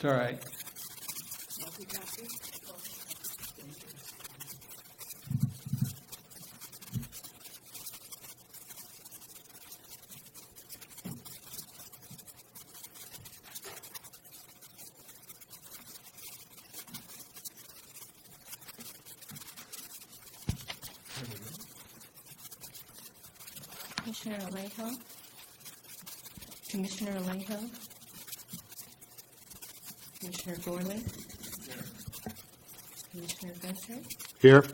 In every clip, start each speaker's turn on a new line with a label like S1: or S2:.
S1: It's all right.
S2: Commissioner Alejo. Commissioner Alejo. Commissioner Gorley. Commissioner Venter.
S3: Here.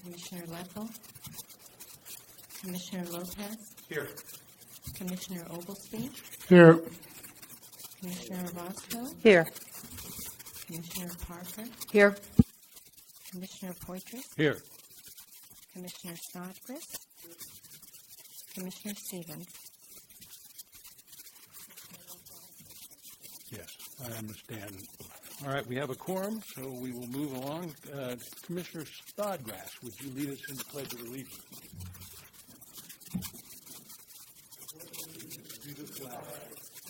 S2: Commissioner Lepel. Commissioner Lopez.
S3: Here.
S2: Commissioner Oglesby.
S3: Here.
S2: Commissioner Roscoe.
S4: Here.
S2: Commissioner Parker.
S4: Here.
S2: Commissioner Poitras.
S1: Here.
S2: Commissioner Snodgrass. Commissioner Stevens.
S1: Yes, I understand. All right, we have a quorum, so we will move along. Commissioner Snodgrass, would you lead us in the Pledge of Allegiance? To the flag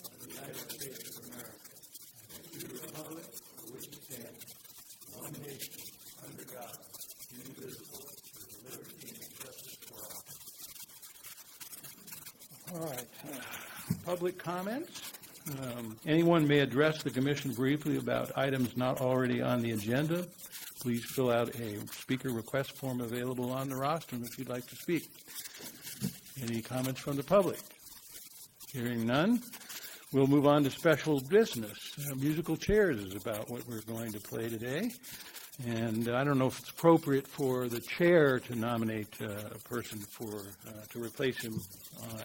S1: of the United States of America, and to the republic for which it stands, one nation, under God, indivisible, with liberty and justice for all. All right, public comments. Anyone may address the commission briefly about items not already on the agenda. Please fill out a speaker request form available on the rostrum if you'd like to speak. Any comments from the public? Hearing none, we'll move on to special business. Musical chairs is about what we're going to play today. And I don't know if it's appropriate for the chair to nominate a person to replace him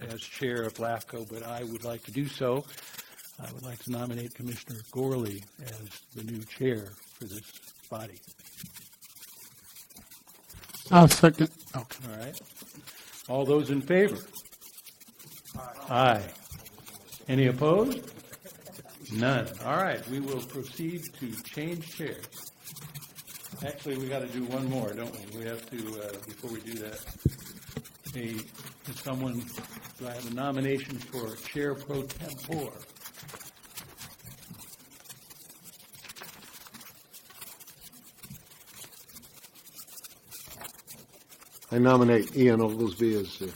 S1: as chair of LAFCO, but I would like to do so. I would like to nominate Commissioner Gorley as the new chair for this body.
S3: I'll second.
S1: Okay. All right. All those in favor? Aye. Any opposed? None. All right. We will proceed to change chairs. Actually, we got to do one more, don't we? We have to, before we do that, do I have a nomination for chair pro tempore?
S3: I nominate Ian Oglesby as
S1: Is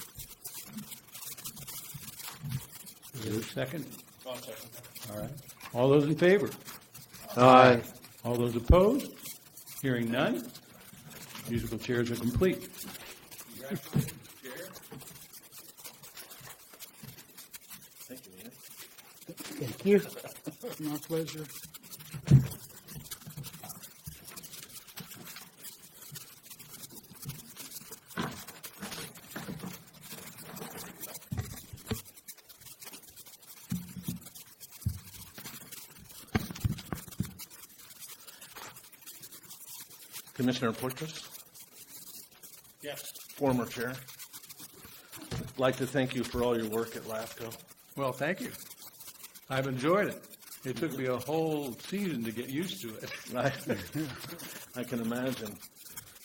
S1: there a second?
S5: I'll second.
S1: All right. All those in favor?
S3: Aye.
S1: All those opposed? Hearing none, musical chairs are complete.
S5: Congratulations, Chair. Thank you, Ian.
S3: Thank you. My pleasure.
S5: Commissioner Poitras,
S1: Yes.
S5: former chair, I'd like to thank you for all your work at LAFCO.
S1: Well, thank you. I've enjoyed it. It took me a whole season to get used to it.
S5: I can imagine.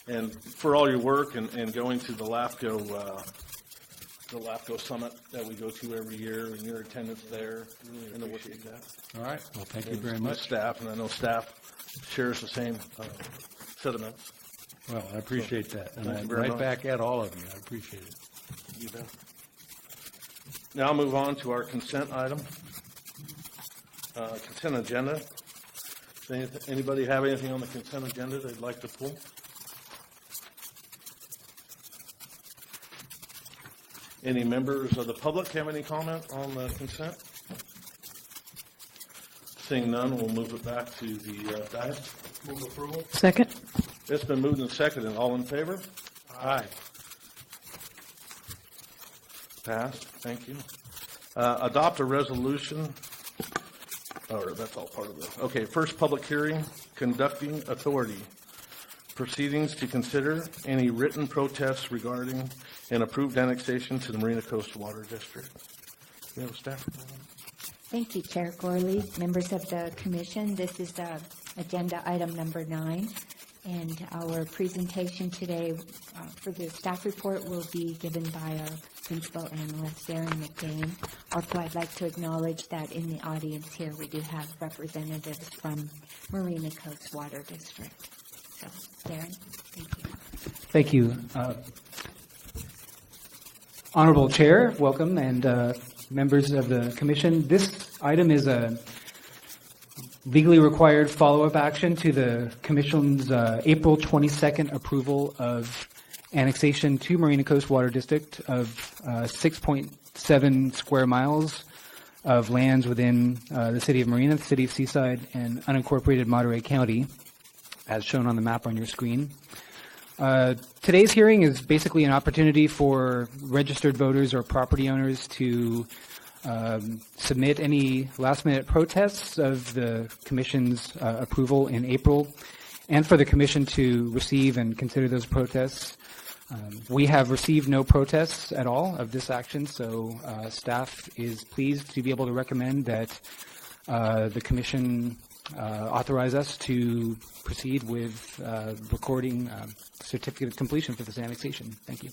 S5: And for all your work and going to the LAFCO summit that we go to every year, and your attendance there, and the work you got.
S1: All right. Well, thank you very
S5: And
S1: much.
S5: Staff, and I know staff shares the same sentiments.
S1: Well, I appreciate that. And
S5: Thank you
S1: I'm
S5: very
S1: right
S5: much.
S1: back at all of you. I appreciate it.
S5: You bet. Now I'll move on to our consent item. Consent agenda. Does anybody have anything on the consent agenda they'd like to pull? Any members of the public have any comment on the consent? Seeing none, we'll move it back to the dais. Move approval.
S4: Second.
S5: It's been moved and seconded. All in favor?
S1: Aye.
S5: Passed. Thank you. Adopt a resolution. Or that's all part of this. Okay, first public hearing, conducting authority. Proceedings to consider any written protests regarding an approved annexation to the Marina Coast Water District. We have a staff report.
S2: Thank you, Chair Gorley, members of the commission. This is agenda item number 9, and our presentation today for the staff report will be given by our Principal Analyst Darren McCain. Also, I'd like to acknowledge that in the audience here, we do have representatives from Marina Coast Water District. So, Darren, thank you.
S4: Thank you. Honorable Chair, welcome, and members of the Commission. This item is a legally required follow-up action to the Commission's April 22nd approval of annexation to Marina Coast Water District of 6.7 square miles of lands within the City of Marina, the City of Seaside, and unincorporated Monterey County, as shown on the map on your screen. Today's hearing is basically an opportunity for registered voters or property owners to submit any last-minute protests of the Commission's approval in April, and for the Commission to receive and consider those protests. We have received no protests at all of this action, so staff is pleased to be able to recommend that the Commission authorize us to proceed with recording certificate of completion for this annexation. Thank you.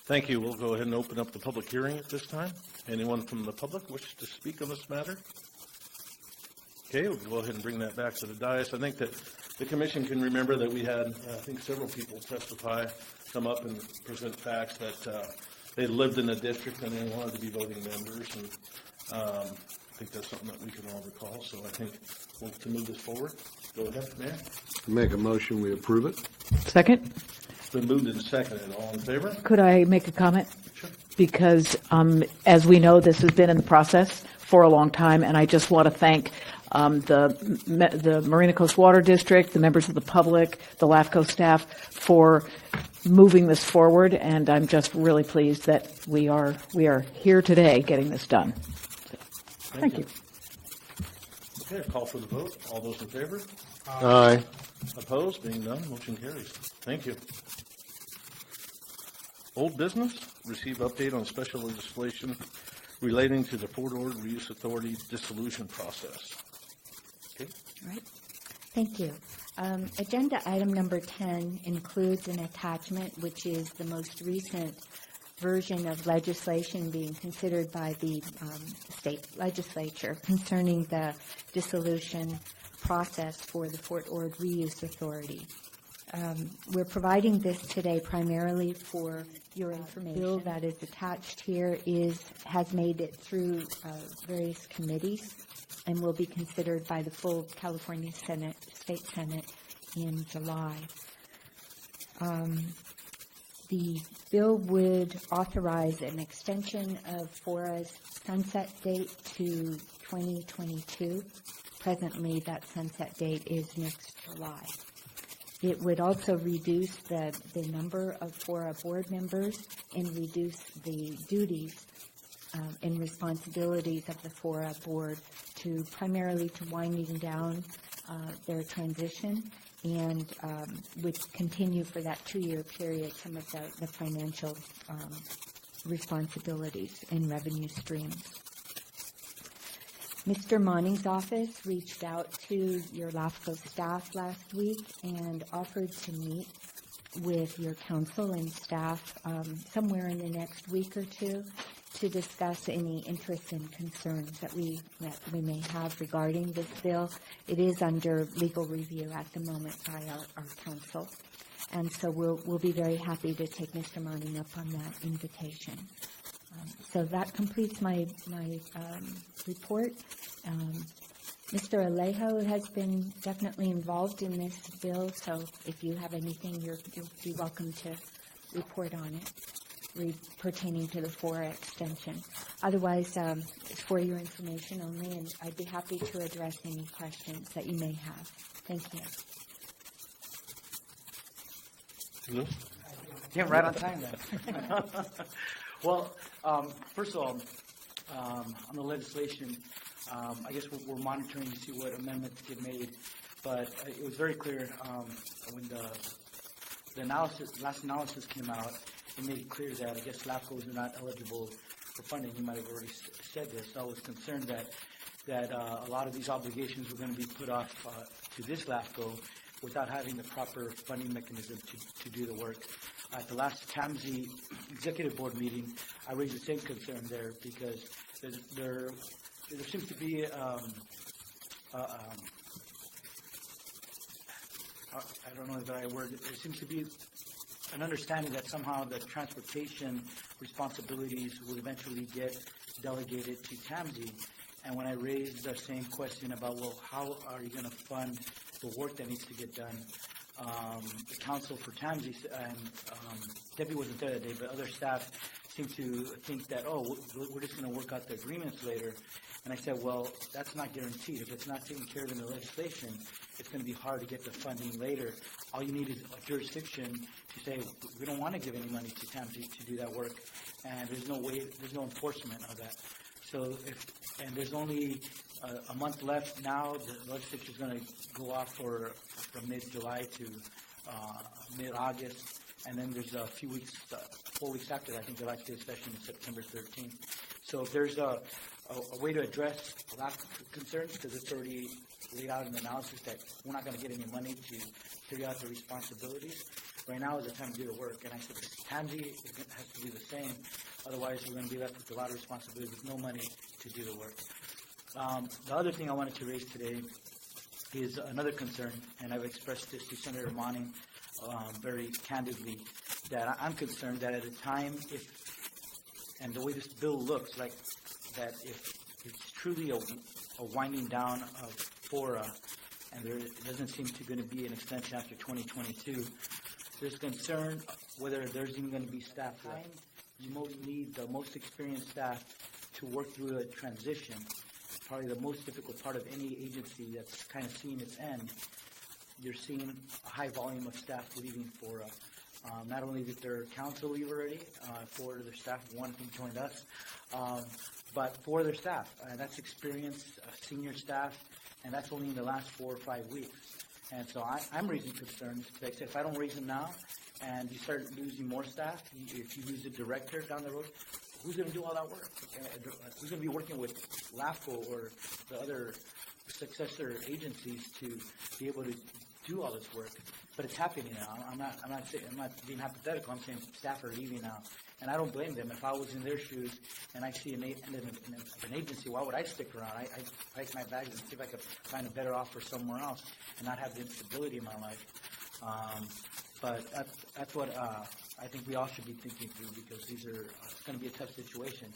S5: Thank you. We'll go ahead and open up the public hearing at this time. Anyone from the public wish to speak on this matter? Okay, we'll go ahead and bring that back to the dais. I think that the Commission can remember that we had, I think, several people testify, come up and present facts that they lived in a district and they wanted to be voting members. And I think that's something that we can all recall. So I think we'll to move this forward. Go ahead, Mayor.
S3: Make a motion, we approve it.
S6: Second,
S5: It's been moved and seconded. All in favor?
S6: could I make a comment?
S5: Sure.
S6: Because as we know, this has been in the process for a long time, and I just want to thank the Marina Coast Water District, the members of the public, the LAFCO staff for moving this forward, and I'm just really pleased that we are here today getting this done. Thank you.
S5: Okay, call for the vote. All those in favor?
S3: Aye.
S5: Opposed? Being none, motion carries. Thank you. Old business, receive update on special legislation relating to the Fort Ord Reuse Authority dissolution process. Okay.
S2: Right. Thank you. Agenda item number 10 includes an attachment, which is the most recent version of legislation being considered by the state legislature concerning the dissolution process for the Fort Ord Reuse Authority. We're providing this today primarily for your information. The bill that is attached here has made it through various committees and will be considered by the full California State Senate in July. The bill would authorize an extension of FORA's sunset date to 2022. Presently, that sunset date is next July. It would also reduce the number of FORA board members and reduce the duties and responsibilities of the FORA board primarily to winding down their transition and would continue for that 2-year period some of the financial responsibilities and revenue streams. Mr. Monning's office reached out to your LAFCO staff last week and offered to meet with your council and staff somewhere in the next week or two to discuss any interests and concerns that we may have regarding this bill. It is under legal review at the moment by our council, and so we'll be very happy to take Mr. Monning up on that invitation. So that completes my report. Mr. Alejo has been definitely involved in this bill, so if you have anything, you'll be welcome to report on it pertaining to the FORA extension. Otherwise, it's for your information only, and I'd be happy to address any questions that you may have. Thank you.
S5: Lou?
S7: Yeah, right on time then. Well, first of all, on the legislation, I guess we're monitoring to see what amendments get made, but it was very clear when the last analysis came out. It made it clear that I guess LAFCOs are not eligible for funding. You might have already said this. So I was concerned that a lot of these obligations were going to be put off to this LAFCO, without having the proper funding mechanism to do the work. At the last TAMSI Executive Board meeting, I raised the same concern there because there seems to be I don't know the right word. There seems to be an understanding that somehow the transportation responsibilities will eventually get delegated to TAMSI. And when I raised the same question about, well, how are you going to fund the work that needs to get done, the counsel for TAMSI, and Debbie wasn't there that day, but other staff seem to think that, oh, we're just going to work out the agreements later. And I said, well, that's not guaranteed. If it's not taken care of in the legislation, it's going to be hard to get the funding later. All you need is a jurisdiction to say, we don't want to give any money to TAMSI to do that work, and there's no enforcement of that. So and there's only a month left now. The legislature is going to go off from mid-July to mid-August, and then there's a few weeks, 4 weeks after that, I think the last day of session is September 13th. So if there's a way to address LAFCO concerns, because it's already laid out in the analysis that we're not going to get any money to figure out the responsibilities, right now is the time to do the work. And I said, TAMSI has to do the same. Otherwise, we're going to be left with a lot of responsibilities with no money to do the work. The other thing I wanted to raise today is another concern, and I've expressed this to Senator Monning very candidly, that I'm concerned that at a time, and the way this bill looks, like that if it's truly a winding down of FORA, and there doesn't seem to going to be an extension after 2022, there's concern whether there's even going to be staff left. You need the most experienced staff to work through a transition. Probably the most difficult part of any agency that's kind of seeing its end. You're seeing a high volume of staff leaving FORA. Not only did their council leave already, 4 of their staff, 1 of them joined us, but 4 of their staff. That's experienced senior staff, and that's only in the last 4 or 5 weeks. And so I'm raising concerns. Like, if I don't raise them now, and you start losing more staff, if you lose a director down the road, who's going to do all that work? Who's going to be working with LAFCO or the other successor agencies to be able to do all this work? But it's happening now. I'm not being hypothetical. I'm saying staff are leaving now, and I don't blame them. If I was in their shoes and I see an agency, why would I stick around? I pack my bags and see if I could find a better offer somewhere else and not have the instability in my life. But that's what I think we all should be thinking through, because it's going to be a tough situation,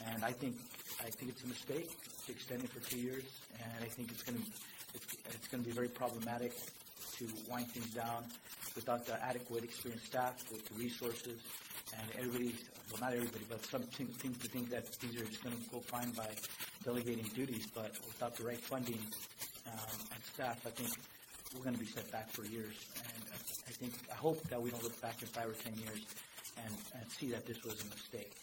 S7: and I think it's a mistake to extend it for 2 years, and I think it's going to be very problematic to wind things down without the adequate experienced staff with the resources, and not everybody, but some seem to think that things are just going to go fine by delegating duties, but without the right funding and staff, I think we're going to be set back for years. And I hope that we don't look back in 5 or 10 years and see that this was a mistake.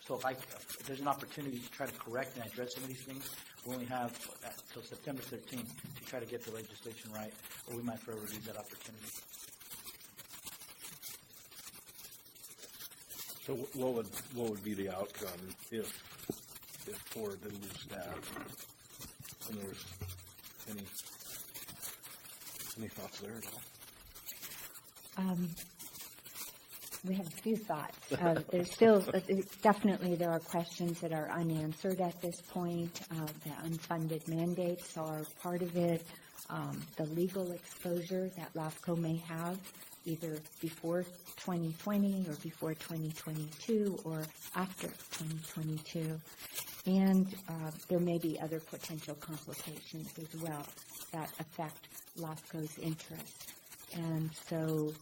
S7: So if there's an opportunity to try to correct and address some of these things, we only have until September 13th to try to get the legislation right, or we might forever lose that opportunity.
S5: So what would be the outcome if FORA did lose staff? And there's any thoughts there at all?
S2: We have a few thoughts. There's still, definitely there are questions that are unanswered at this point. The unfunded mandates are part of it. The legal exposure that LAFCO may have, either before 2020 or before 2022 or after 2022. And there may be other potential complications as well that affect LAFCO's interests. And so,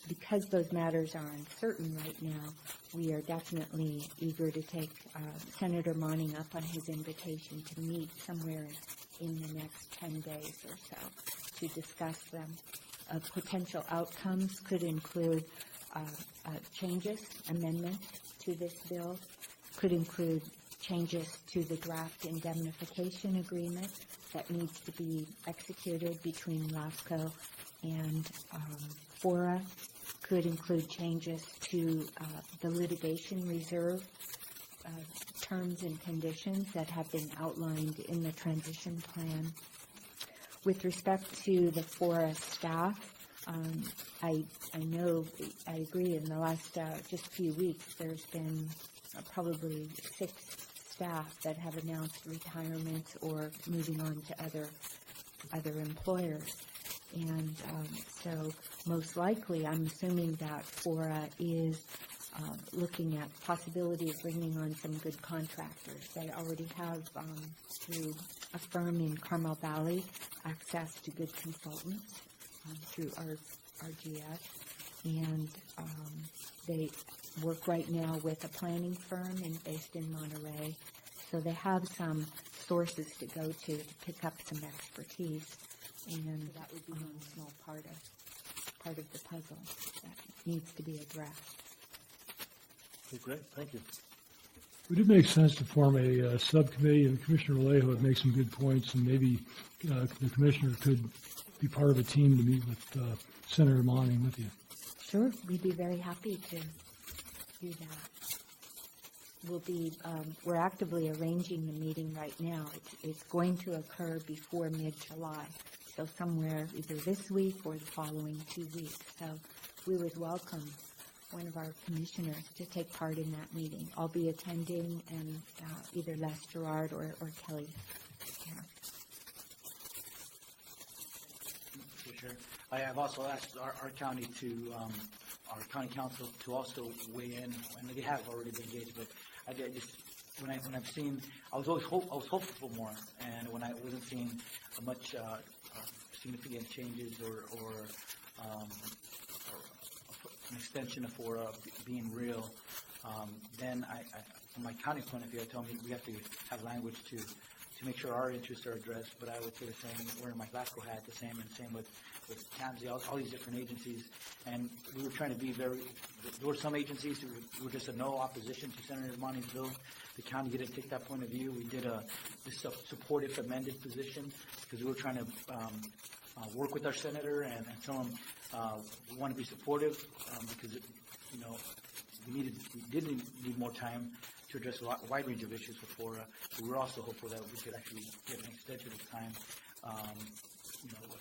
S2: because those matters are uncertain right now, we are definitely eager to take Senator Monning up on his invitation to meet somewhere in the next 10 days or so to discuss them. Potential outcomes could include changes, amendments to this bill, could include changes to the draft indemnification agreement that needs to be executed between LAFCO and FORA, could include changes to the litigation reserve terms and conditions that have been outlined in the transition plan, With respect to the FORA staff, I know, I agree, in the last just few weeks, there's been probably 6 staff that have announced retirements or moving on to other employers. And so most likely, I'm assuming that FORA is looking at possibility of bringing on some good contractors. They already have, through a firm in Carmel Valley, access to good consultants through RGS. And they work right now with a planning firm based in Monterey. So they have some sources to go to pick up some expertise. And that would be one small part of the puzzle that needs to be addressed.
S5: Okay, great, thank you.
S8: Would it make sense to form a subcommittee, and Commissioner Vallejo would make some good points, and maybe the commissioner could be part of a team to meet with Senator Monning with you?
S2: Sure, we'd be very happy to do that. We're actively arranging the meeting right now. It's going to occur before mid-July, so somewhere either this week or the following 2 weeks. So we would welcome one of our commissioners to take part in that meeting. I'll be attending, and either Les Gerard or Kelly.
S7: Sure. I have also asked our county to, our county council to also weigh in, and they have already been engaged, but I just, when I've seen, I was hopeful for more, and when I wasn't seeing much significant changes or an extension of FORA being real, then from my county point of view, I told me we have to have language to make sure our interests are addressed. But I would say the same wearing my LAFCO hat, the same with CAMSI, all these different agencies. And we were trying to be there were some agencies who were just a no opposition to Senator Monning's bill. The county didn't take that point of view. We did this supportive amended position because we were trying to work with our senator and tell him we want to be supportive because we did need more time to address a wide range of issues with FORA. But we're also hopeful that we could actually get an extension of time,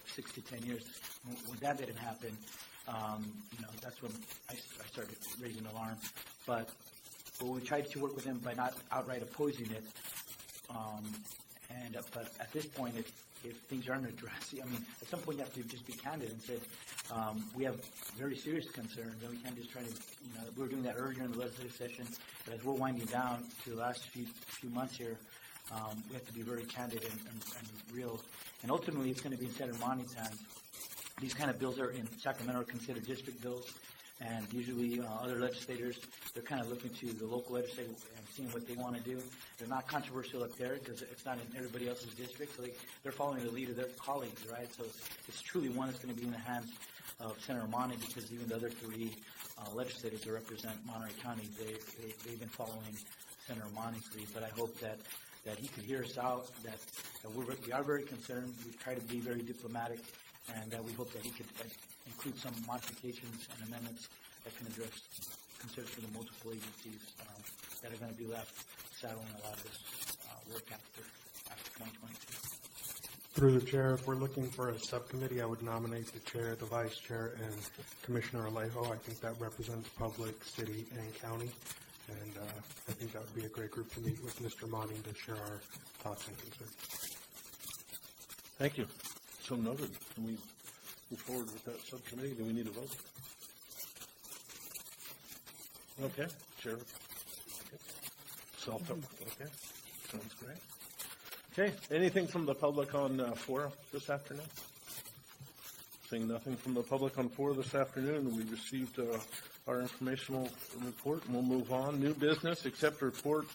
S7: 6 to 10 years. When that didn't happen, that's when I started raising alarm. But we tried to work with him by not outright opposing it. But at this point, if things aren't addressed, I mean, at some point you have to just be candid and say, we have very serious concerns, and we can't just try to, we were doing that earlier in the legislative session, but as we're winding down to the last few months here, we have to be very candid and real. And ultimately, it's going to be in Senator Monning's hands. These kind of bills are in Sacramento are considered district bills, and usually other legislators, they're kind of looking to the local legislature and seeing what they want to do. They're not controversial up there because it's not in everybody else's district, so they're following the lead of their colleagues, right? So it's truly one that's going to be in the hands of Senator Monning, because even the other 3 legislators that represent Monterey County, they've been following Senator Monning's lead. But I hope that he could hear us out, that we are very concerned. We try to be very diplomatic, and we hope that he could include some modifications and amendments that can address concerns for the multiple agencies that are going to be left saddling a lot of this work after 2022.
S9: Through the chair, if we're looking for a subcommittee, I would nominate the chair, the vice chair, and Commissioner Alejo. I think that represents public, city, and county. And I think that would be a great group to meet with Mr. Monning to share our thoughts and concerns.
S5: Thank you. So noted. Can we move forward with that subcommittee? Do we need a vote? Okay, Chair. Okay. Okay, sounds great. Okay, anything from the public on FORA this afternoon? Seeing nothing from the public on FORA this afternoon, we received our informational report, and we'll move on. New business, accept report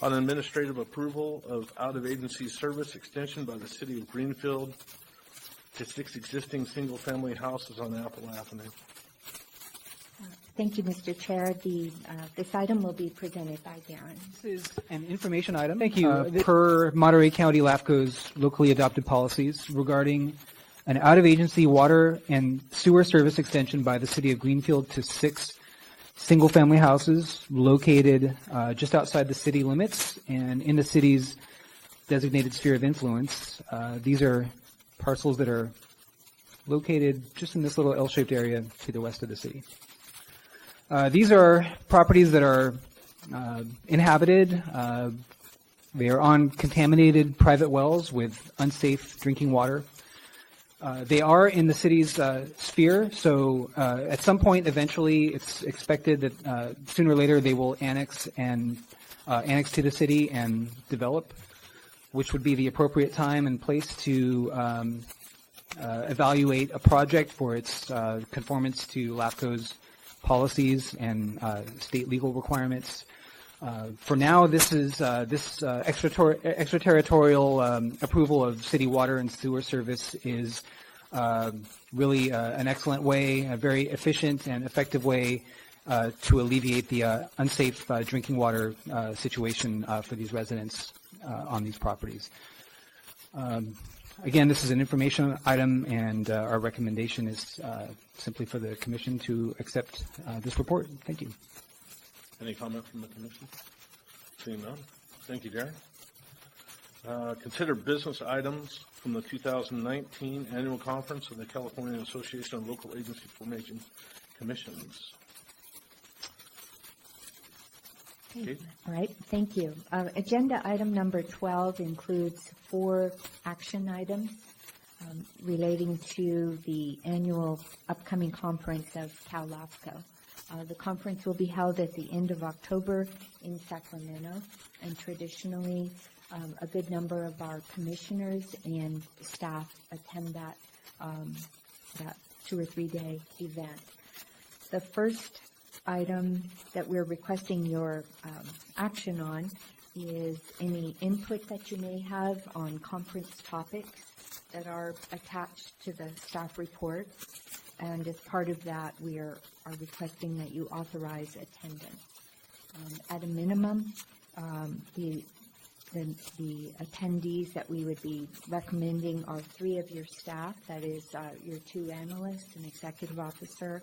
S5: on administrative approval of out-of-agency service extension by the City of Greenfield to 6 existing single-family houses on Apple Avenue.
S2: Thank you, Mr. Chair. This item will be presented by Darren.
S4: This is an information item. Thank you. Per Monterey County LAFCO's locally adopted policies regarding an out-of-agency water and sewer service extension by the City of Greenfield to 6 single-family houses located just outside the city limits and in the city's designated sphere of influence. These are parcels that are located just in this little L-shaped area to the west of the city. These are properties that are inhabited. They are on contaminated private wells with unsafe drinking water. They are in the city's sphere, so at some point, eventually, it's expected that sooner or later they will annex to the city and develop, which would be the appropriate time and place to evaluate a project for its conformance to LAFCO's policies and state legal requirements. For now, this is this extraterritorial approval of city water and sewer service is really an excellent way, a very efficient and effective way to alleviate the unsafe drinking water situation for these residents on these properties. Again, this is an information item, and our recommendation is simply for the commission to accept this report. Thank you.
S5: Any comment from the commission? Seeing none. Thank you, Darren. Consider business items from the 2019 Annual Conference of the California Association of Local Agency Formation Commissions.
S2: Okay. All right, thank you. Agenda item number 12 includes 4 action items relating to the annual upcoming conference of Cal LAFCO. The conference will be held at the end of October in Sacramento, and traditionally a good number of our commissioners and staff attend that 2 or 3 day event. The first item that we're requesting your action on is any input that you may have on conference topics that are attached to the staff report. And as part of that, we are requesting that you authorize attendance. At a minimum, the attendees that we would be recommending are 3 of your staff, that is your 2 analysts, an executive officer,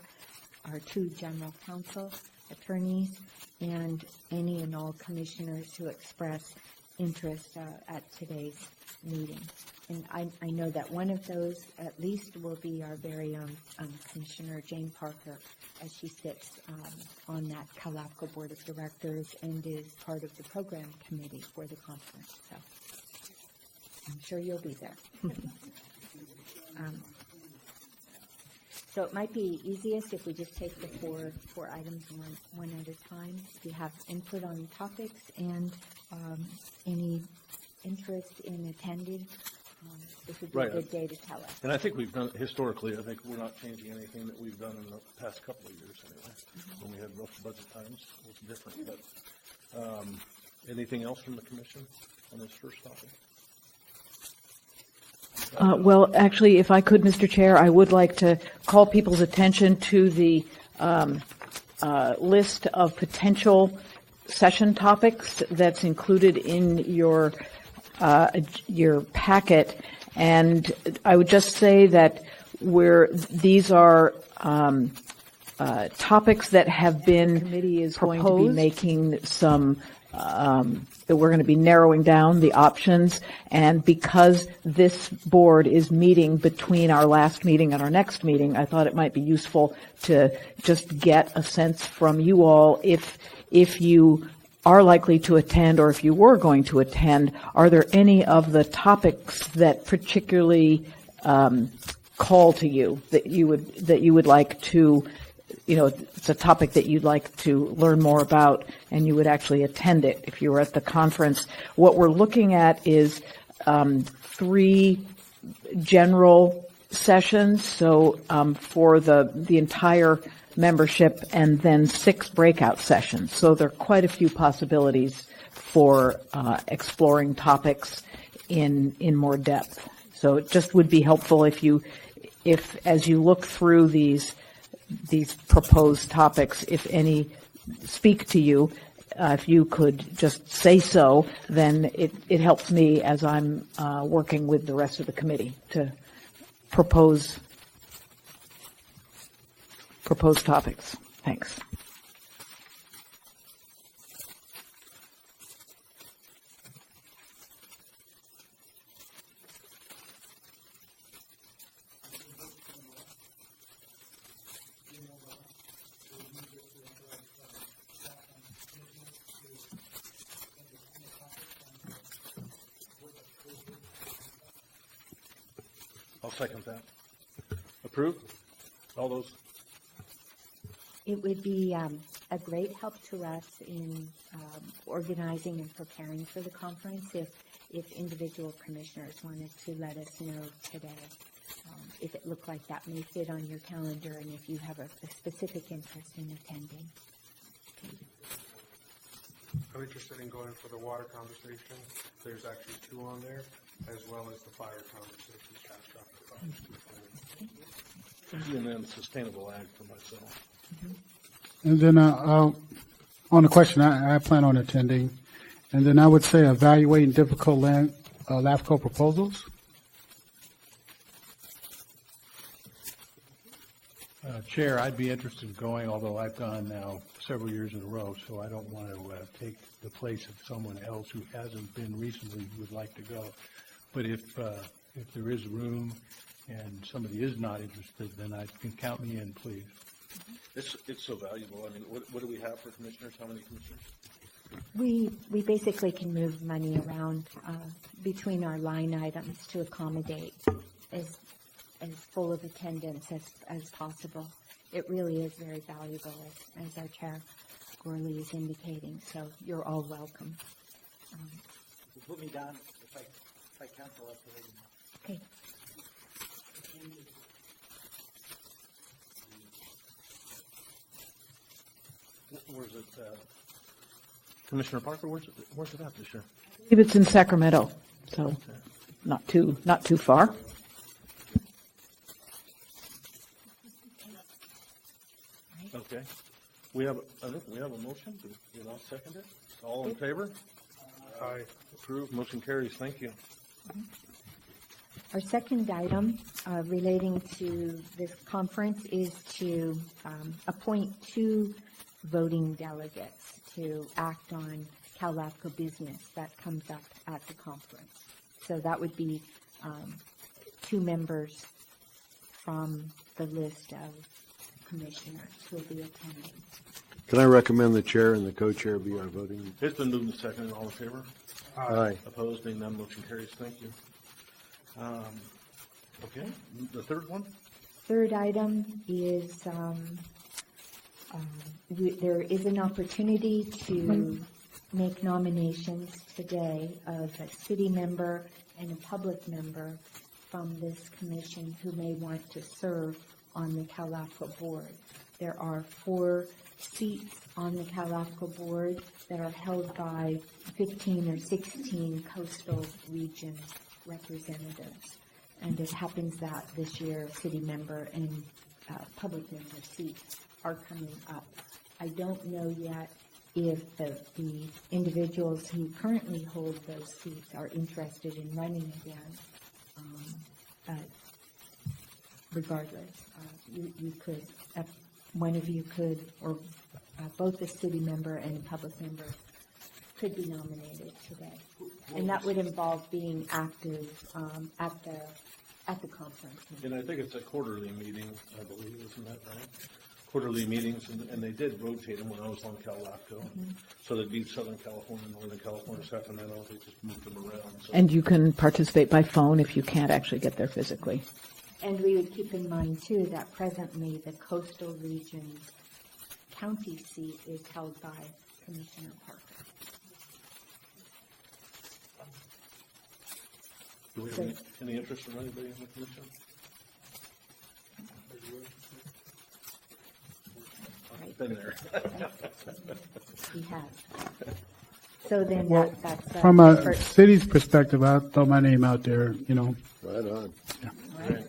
S2: our 2 general counsel, attorneys, and any and all commissioners who express interest at today's meeting. And I know that one of those, at least, will be our very own Commissioner Jane Parker, as she sits on that Cal LAFCO Board of Directors and is part of the program committee for the conference. So I'm sure you'll be there. So it might be easiest if we just take the four items one at a time. If you have input on topics and any interest in attending, this would be a good day to tell us.
S5: And I think we've done, historically, I think we're not changing anything that we've done in the past couple of years anyway. When we had rough budget times, it was different. But anything else from the commission on this first topic?
S6: Well, actually, if I could, Mr. Chair, I would like to call people's attention to the list of potential session topics that's included in your packet. And I would just say that these are topics that have been committee is proposed. Going to be making some that we're going to be narrowing down the options, and because this board is meeting between our last meeting and our next meeting, I thought it might be useful to just get a sense from you all if you are likely to attend, or if you were going to attend, are there any of the topics that particularly call to you that you would like to, it's a topic that you'd like to learn more about, and you would actually attend it if you were at the conference. What we're looking at is 3 general sessions, so for the entire membership, and then 6 breakout sessions. So there are quite a few possibilities for exploring topics in more depth. So it just would be helpful if as you look through these proposed topics, if any speak to you, if you could just say so, then it helps me as I'm working with the rest of the committee to propose topics. Thanks.
S5: I'll second that. Approved? All those?
S2: It would be a great help to us in organizing and preparing for the conference if individual commissioners wanted to let us know today if it looked like that may fit on your calendar and if you have a specific interest in attending.
S9: I'm interested in going for the water conversation. There's actually 2 on there, as well as the fire conversation.
S5: And then sustainable ag for myself.
S10: And then on the question, I plan on attending. And then I would say evaluating difficult land LAFCO proposals.
S1: Chair, I'd be interested in going, although I've gone now several years in a row, so I don't want to take the place of someone else who hasn't been recently who would like to go. But if there is room and somebody is not interested, then I can count me in, please.
S5: It's so valuable. I mean, what do we have for commissioners? How many commissioners?
S2: We basically can move money around between our line items to accommodate as full of attendance as possible. It really is very valuable, as our Chair Gorley is indicating, so you're all welcome.
S7: You put me down if I cancel up the radio.
S2: Okay.
S5: Where's it? Commissioner Parker, where's it at this year?
S6: I believe it's in Sacramento, so not too far.
S5: Okay. I think we have a motion. Do you not second it? All in favor?
S9: Aye.
S5: Approved. Motion carries. Thank you.
S2: Our second item relating to this conference is to appoint 2 voting delegates to act on LAFCO business that comes up at the conference. So that would be 2 members from the list of commissioners who will be attending.
S3: Can I recommend the chair and the co-chair be our voting?
S5: It's been moved and seconded. All in favor?
S3: Aye.
S5: Opposed? Being none, motion carries. Thank you. Okay. The third one?
S2: Third item is there is an opportunity to make nominations today of a city member and a public member from this commission who may want to serve on the LAFCO board. There are 4 seats on the LAFCO board that are held by 15 or 16 coastal region representatives. And it happens that this year city member and public member seats are coming up. I don't know yet if the individuals who currently hold those seats are interested in running again. But regardless, you could, one of you could, or both the city member and public member could be nominated today. And that would involve being active at the conference.
S5: And I think it's a quarterly meeting, I believe, isn't that right? Quarterly meetings, and they did rotate them when I was on LAFCO.
S2: Mm-hmm.
S5: So they'd be Southern California, Northern California, Sacramento. They just moved them around. So.
S6: And you can participate by phone if you can't actually get there physically.
S2: And we would keep in mind, too, that presently the coastal region county seat is held by Commissioner Parker.
S5: Do we have any interest from anybody in the commission? I've been there.
S2: We have. So then
S10: Well,
S2: that's
S10: from a
S2: first.
S10: city's perspective, I'll throw my name out there,
S3: Right on.
S2: Right.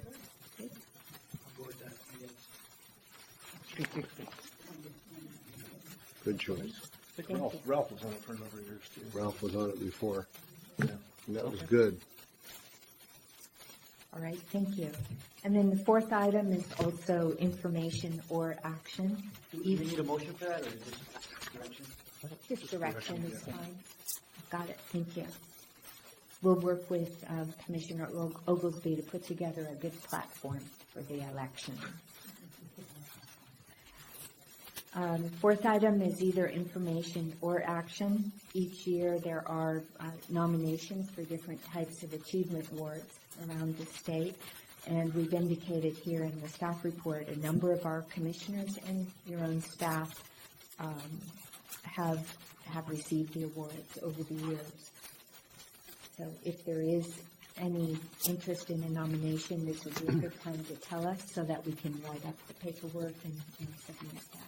S3: Good choice.
S5: I think Ralph was on it for a number of years, too.
S3: Ralph was on it before.
S5: Yeah.
S3: And that was good.
S2: All right, thank you. And then the 4th item is also information or action.
S7: Do you need a motion for that, or just direction?
S2: Just direction is fine. Got it, thank you. We'll work with Commissioner Oglesby to put together a good platform for the election. 4th item is either information or action. Each year there are nominations for different types of achievement awards around the state. And we've indicated here in the staff report, a number of our commissioners and your own staff have received the awards over the years. So if there is any interest in a nomination, this would be a good time to tell us so that we can write up the paperwork and submit that.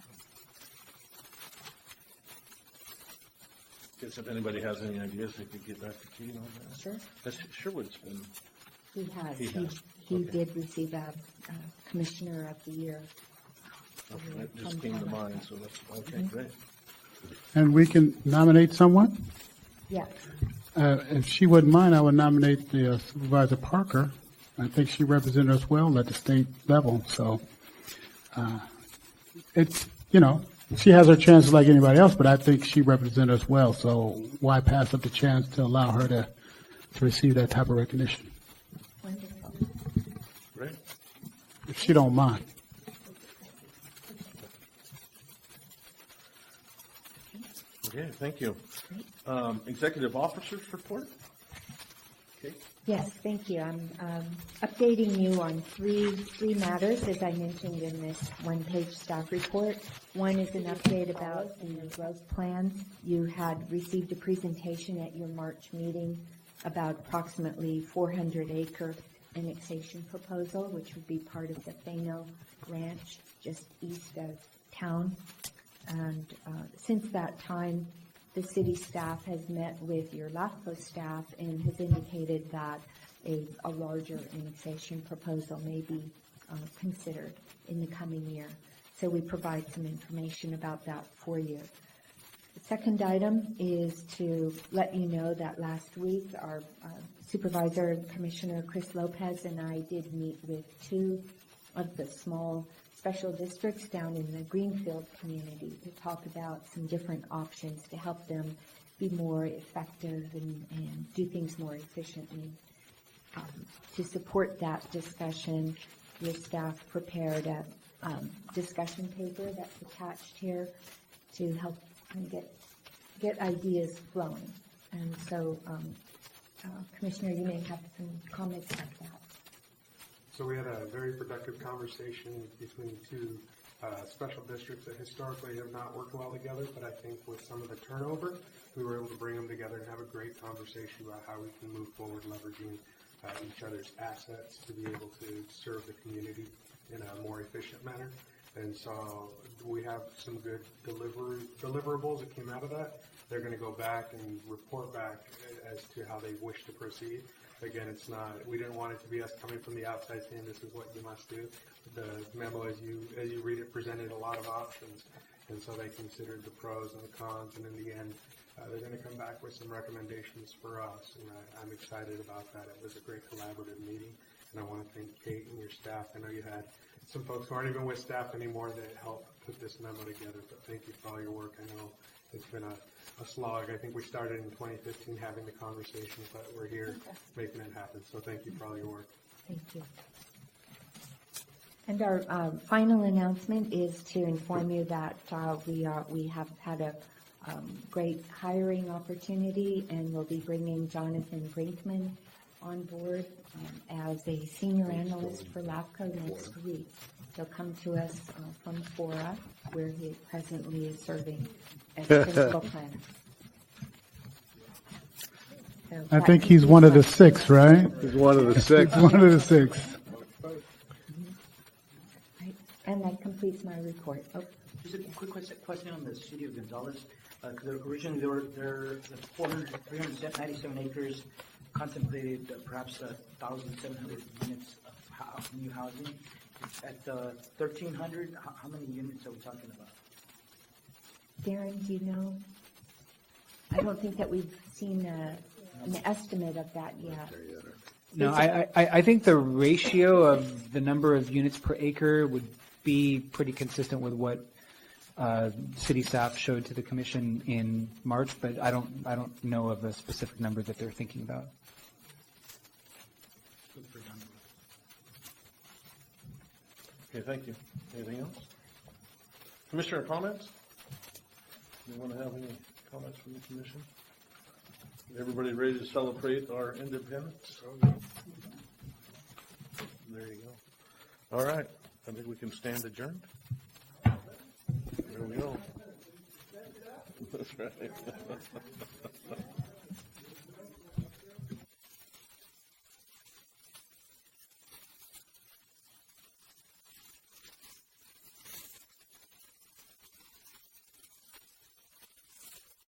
S5: Guess if anybody has any ideas, they could get back to Keaton on that.
S2: Sure.
S5: That's Sherwood's been,
S2: He has.
S5: He has.
S2: He
S5: Okay.
S2: did receive a Commissioner of the Year.
S5: that just came to mind, so that's, okay, great.
S10: And we can nominate someone?
S2: Yeah.
S10: If she wouldn't mind, I would nominate the Supervisor Parker. I think she represented us well at the state level, so it's, she has her chances like anybody else, but I think she represented us well, so why pass up the chance to allow her to receive that type of recognition,
S2: Wonderful.
S5: Great.
S10: if she don't mind.
S5: Okay, thank you. Executive Officers Report? Okay.
S2: Yes, thank you. I'm updating you on three matters, as I mentioned in this one-page staff report. One is an update about the growth plans. You had received a presentation at your March meeting about approximately 400-acre annexation proposal, which would be part of the Fano Ranch just east of town. And since that time, the city staff has met with your LAFCO staff and has indicated that a larger annexation proposal may be considered in the coming year. So we provide some information about that for you. The second item is to let you know that last week our Supervisor Commissioner Chris Lopez and I did meet with two of the small special districts down in the Greenfield community to talk about some different options to help them be more effective and do things more efficiently. To support that discussion, your staff prepared a discussion paper that's attached here to help get ideas flowing. And so, Commissioner, you may have some comments about that.
S9: So we had a very productive conversation between two special districts that historically have not worked well together, but I think with some of the turnover, we were able to bring them together and have a great conversation about how we can move forward leveraging each other's assets to be able to serve the community in a more efficient manner. And so we have some good deliverables that came out of that. They're going to go back and report back as to how they wish to proceed. Again, we didn't want it to be us coming from the outside saying this is what you must do. The memo, as you read it, presented a lot of options. And so they considered the pros and the cons, and in the end, they're going to come back with some recommendations for us. And I'm excited about that. It was a great collaborative meeting. And I want to thank Kate and your staff. I know you had some folks who aren't even with staff anymore that helped put this memo together, but thank you for all your work. I know it's been a slog. I think we started in 2015 having the conversations, but we're here making it happen. So thank you for all your work.
S2: Thank you. And our final announcement is to inform you that we have had a great hiring opportunity, and we'll be bringing Jonathan Brinkman on board as a senior analyst for LAFCO next week. He'll come to us from Fora, where he presently is serving as principal planner. So
S10: I think he's one of the six, right?
S3: He's one of the six.
S10: He's one of the six.
S2: Right. And that completes my report. Oh,
S7: Just a quick question on the city of Gonzales. Because originally there were 397 acres contemplated, perhaps 1,700 units of new housing. At 1,300, how many units are we talking about?
S2: Darren, do you know? I don't think that we've seen an estimate of that yet.
S4: No, I think the ratio of the number of units per acre would be pretty consistent with what city staff showed to the commission in March, but I don't know of a specific number that they're thinking about.
S5: Okay, thank you. Anything else? Commissioner comments? Anyone have any comments from the commission? Everybody ready to celebrate our independence? There you go. All right, I think we can stand adjourned. There we go. That's right.